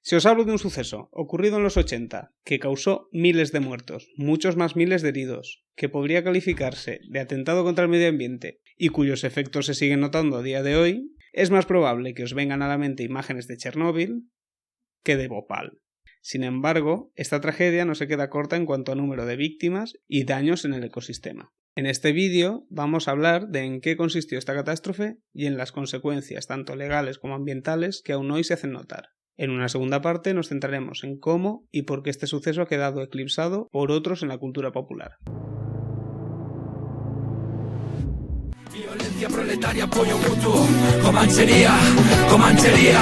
Si os hablo de un suceso ocurrido en los 80, que causó miles de muertos, muchos más miles de heridos, que podría calificarse de atentado contra el medio ambiente y cuyos efectos se siguen notando a día de hoy, es más probable que os vengan a la mente imágenes de Chernóbil que de Bhopal. Sin embargo, esta tragedia no se queda corta en cuanto a número de víctimas y daños en el ecosistema. En este vídeo vamos a hablar de en qué consistió esta catástrofe y en las consecuencias tanto legales como ambientales que aún hoy se hacen notar. En una segunda parte nos centraremos en cómo y por qué este suceso ha quedado eclipsado por otros en la cultura popular. Violencia proletaria, apoyo mutuo, comanchería, comanchería.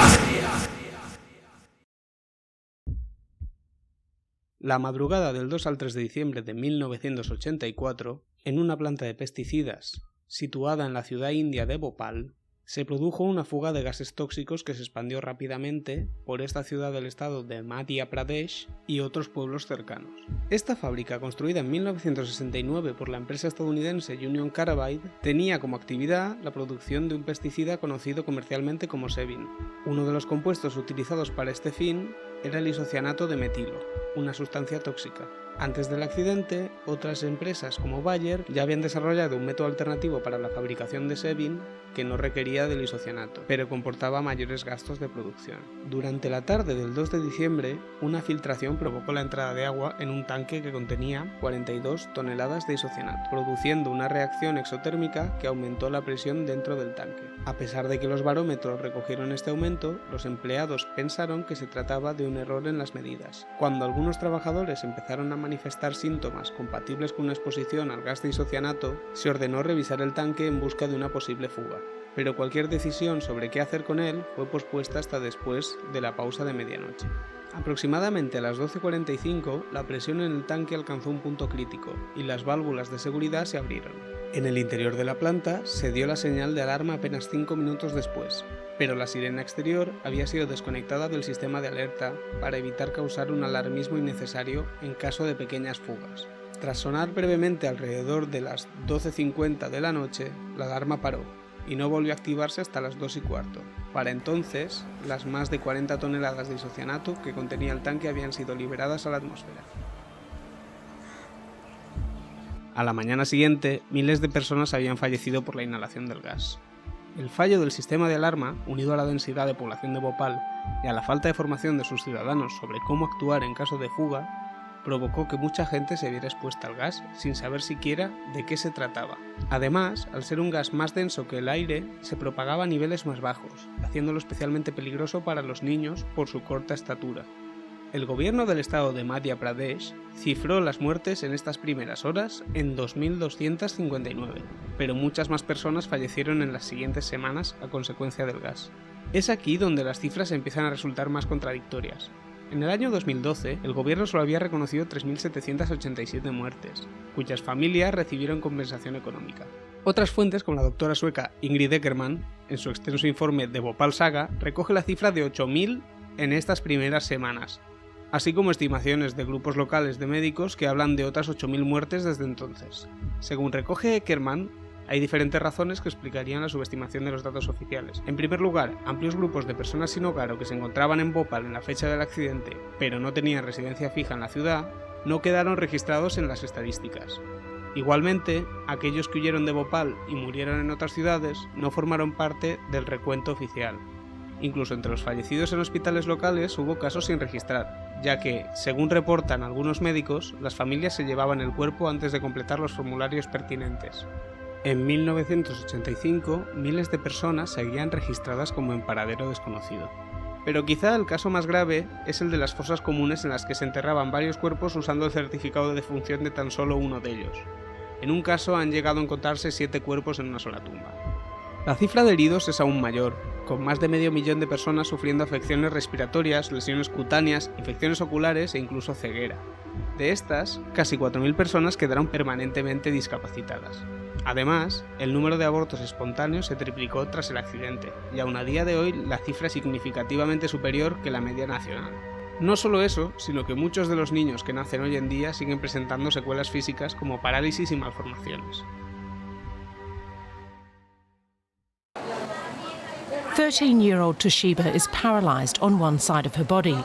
La madrugada del 2 al 3 de diciembre de 1984, en una planta de pesticidas situada en la ciudad india de Bhopal, se produjo una fuga de gases tóxicos que se expandió rápidamente por esta ciudad del estado de Madhya Pradesh y otros pueblos cercanos. Esta fábrica, construida en 1969 por la empresa estadounidense Union Carbide, tenía como actividad la producción de un pesticida conocido comercialmente como Sebin. Uno de los compuestos utilizados para este fin era el isocianato de metilo, una sustancia tóxica. Antes del accidente, otras empresas como Bayer ya habían desarrollado un método alternativo para la fabricación de Sebin que no requería del isocianato, pero comportaba mayores gastos de producción. Durante la tarde del 2 de diciembre, una filtración provocó la entrada de agua en un tanque que contenía 42 toneladas de isocianato, produciendo una reacción exotérmica que aumentó la presión dentro del tanque. A pesar de que los barómetros recogieron este aumento, los empleados pensaron que se trataba de un error en las medidas. Cuando algunos trabajadores empezaron a manifestar síntomas compatibles con una exposición al gas de isocianato, se ordenó revisar el tanque en busca de una posible fuga, pero cualquier decisión sobre qué hacer con él fue pospuesta hasta después de la pausa de medianoche. Aproximadamente a las 12:45, la presión en el tanque alcanzó un punto crítico y las válvulas de seguridad se abrieron. En el interior de la planta se dio la señal de alarma apenas 5 minutos después, pero la sirena exterior había sido desconectada del sistema de alerta para evitar causar un alarmismo innecesario en caso de pequeñas fugas. Tras sonar brevemente alrededor de las 12:50 de la noche, la alarma paró y no volvió a activarse hasta las 2:15. Para entonces, las más de 40 toneladas de isocianato que contenía el tanque habían sido liberadas a la atmósfera. A la mañana siguiente, miles de personas habían fallecido por la inhalación del gas. El fallo del sistema de alarma, unido a la densidad de población de Bhopal y a la falta de formación de sus ciudadanos sobre cómo actuar en caso de fuga, provocó que mucha gente se viera expuesta al gas sin saber siquiera de qué se trataba. Además, al ser un gas más denso que el aire, se propagaba a niveles más bajos, haciéndolo especialmente peligroso para los niños por su corta estatura. El gobierno del estado de Madhya Pradesh cifró las muertes en estas primeras horas en 2.259, pero muchas más personas fallecieron en las siguientes semanas a consecuencia del gas. Es aquí donde las cifras empiezan a resultar más contradictorias. En el año 2012, el gobierno solo había reconocido 3.787 muertes, cuyas familias recibieron compensación económica. Otras fuentes, como la doctora sueca Ingrid Eckermann, en su extenso informe de Bhopal Saga, recoge la cifra de 8.000 en estas primeras semanas, así como estimaciones de grupos locales de médicos que hablan de otras 8.000 muertes desde entonces. Según recoge Eckermann, hay diferentes razones que explicarían la subestimación de los datos oficiales. En primer lugar, amplios grupos de personas sin hogar o que se encontraban en Bhopal en la fecha del accidente, pero no tenían residencia fija en la ciudad, no quedaron registrados en las estadísticas. Igualmente, aquellos que huyeron de Bhopal y murieron en otras ciudades no formaron parte del recuento oficial. Incluso entre los fallecidos en hospitales locales hubo casos sin registrar, ya que, según reportan algunos médicos, las familias se llevaban el cuerpo antes de completar los formularios pertinentes. En 1985, miles de personas seguían registradas como en paradero desconocido. Pero quizá el caso más grave es el de las fosas comunes en las que se enterraban varios cuerpos usando el certificado de defunción de tan solo uno de ellos. En un caso han llegado a encontrarse 7 cuerpos en una sola tumba. La cifra de heridos es aún mayor, con más de medio millón de personas sufriendo afecciones respiratorias, lesiones cutáneas, infecciones oculares e incluso ceguera. De estas, casi 4.000 personas quedaron permanentemente discapacitadas. Además, el número de abortos espontáneos se triplicó tras el accidente, y aún a día de hoy la cifra es significativamente superior que la media nacional. No solo eso, sino que muchos de los niños que nacen hoy en día siguen presentando secuelas físicas como parálisis y malformaciones. 13-year-old Toshiba is paralysed on one side of her body.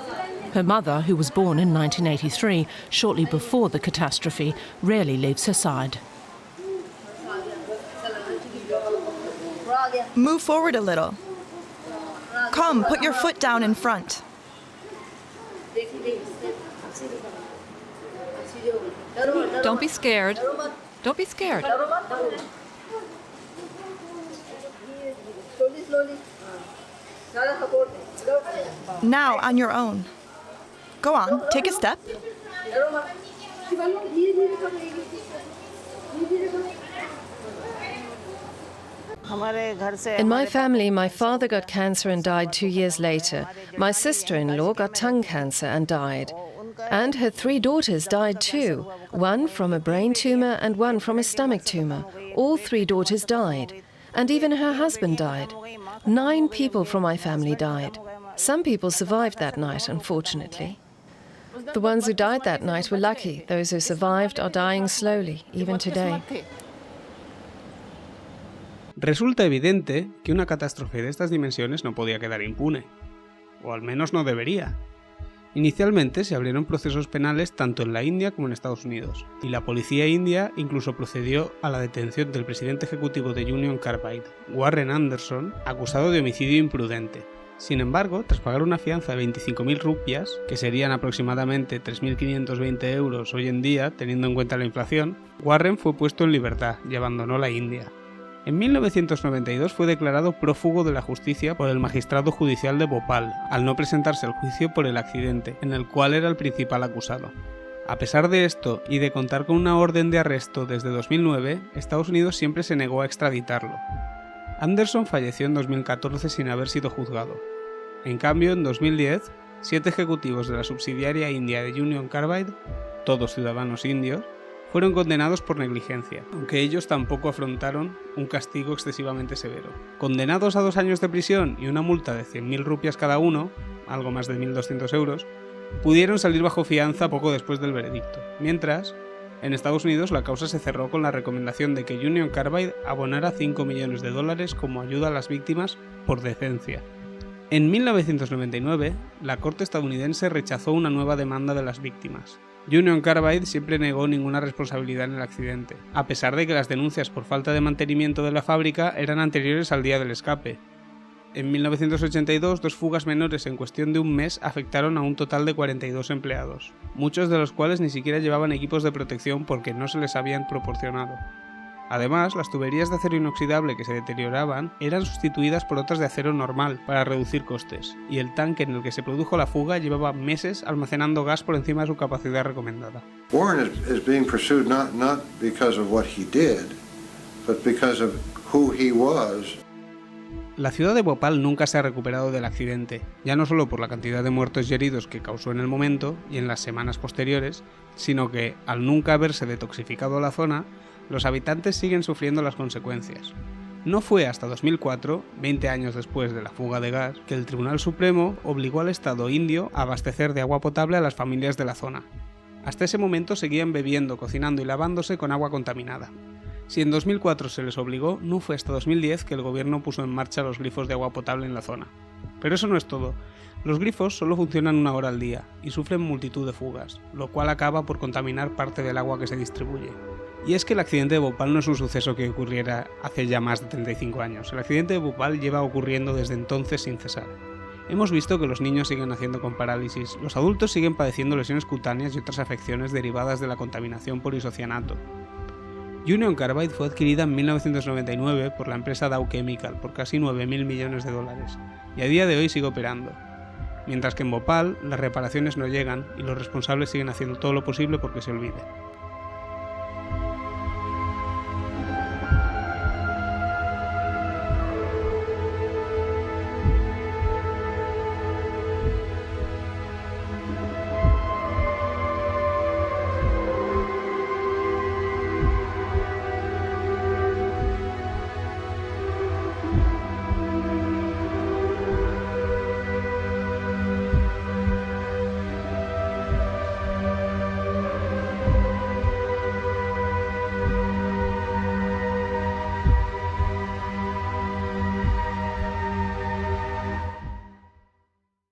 Her mother, who was born in 1983, shortly before the catastrophe, rarely leaves her side. Move forward a little. Come, put your foot down in front. Don't be scared. Don't be scared. Now, on your own. Go on, take a step. In my family, my father got cancer and died 2 years later. My sister-in-law got tongue cancer and died. And her 3 daughters died too, one from a brain tumor and one from a stomach tumor. All 3 daughters died. And even her husband died. 9 people from my family died. Some people survived that night, unfortunately. The ones who died that night were lucky. Those who survived are dying slowly, even today. Resulta evidente que una catástrofe de estas dimensiones no podía quedar impune, o al menos no debería. Inicialmente se abrieron procesos penales tanto en la India como en Estados Unidos, y la policía india incluso procedió a la detención del presidente ejecutivo de Union Carbide, Warren Anderson, acusado de homicidio imprudente. Sin embargo, tras pagar una fianza de 25.000 rupias, que serían aproximadamente 3.520 euros hoy en día, teniendo en cuenta la inflación, Warren fue puesto en libertad y abandonó la India. En 1992 fue declarado prófugo de la justicia por el magistrado judicial de Bhopal, al no presentarse al juicio por el accidente, en el cual era el principal acusado. A pesar de esto y de contar con una orden de arresto desde 2009, Estados Unidos siempre se negó a extraditarlo. Anderson falleció en 2014 sin haber sido juzgado. En cambio, en 2010, 7 ejecutivos de la subsidiaria india de Union Carbide, todos ciudadanos indios, fueron condenados por negligencia, aunque ellos tampoco afrontaron un castigo excesivamente severo. Condenados a 2 años de prisión y una multa de 100.000 rupias cada uno, algo más de 1.200 euros, pudieron salir bajo fianza poco después del veredicto, mientras, en Estados Unidos la causa se cerró con la recomendación de que Union Carbide abonara $5 millones como ayuda a las víctimas por decencia. En 1999, la Corte estadounidense rechazó una nueva demanda de las víctimas. Union Carbide siempre negó ninguna responsabilidad en el accidente, a pesar de que las denuncias por falta de mantenimiento de la fábrica eran anteriores al día del escape. En 1982, 2 fugas menores en cuestión de un mes afectaron a un total de 42 empleados, muchos de los cuales ni siquiera llevaban equipos de protección porque no se les habían proporcionado. Además, las tuberías de acero inoxidable que se deterioraban eran sustituidas por otras de acero normal para reducir costes, y el tanque en el que se produjo la fuga llevaba meses almacenando gas por encima de su capacidad recomendada. Warren is being pursued not because of what he did, but because of who he was. La ciudad de Bhopal nunca se ha recuperado del accidente, ya no solo por la cantidad de muertos y heridos que causó en el momento y en las semanas posteriores, sino que, al nunca haberse detoxificado la zona, los habitantes siguen sufriendo las consecuencias. No fue hasta 2004, 20 años después de la fuga de gas, que el Tribunal Supremo obligó al Estado indio a abastecer de agua potable a las familias de la zona. Hasta ese momento seguían bebiendo, cocinando y lavándose con agua contaminada. Si en 2004 se les obligó, no fue hasta 2010 que el gobierno puso en marcha los grifos de agua potable en la zona. Pero eso no es todo. Los grifos solo funcionan 1 hora al día y sufren multitud de fugas, lo cual acaba por contaminar parte del agua que se distribuye. Y es que el accidente de Bhopal no es un suceso que ocurriera hace ya más de 35 años. El accidente de Bhopal lleva ocurriendo desde entonces sin cesar. Hemos visto que los niños siguen naciendo con parálisis, los adultos siguen padeciendo lesiones cutáneas y otras afecciones derivadas de la contaminación por isocianato. Union Carbide fue adquirida en 1999 por la empresa Dow Chemical por casi 9.000 millones de dólares, y a día de hoy sigue operando. Mientras que en Bhopal las reparaciones no llegan y los responsables siguen haciendo todo lo posible porque se olvide.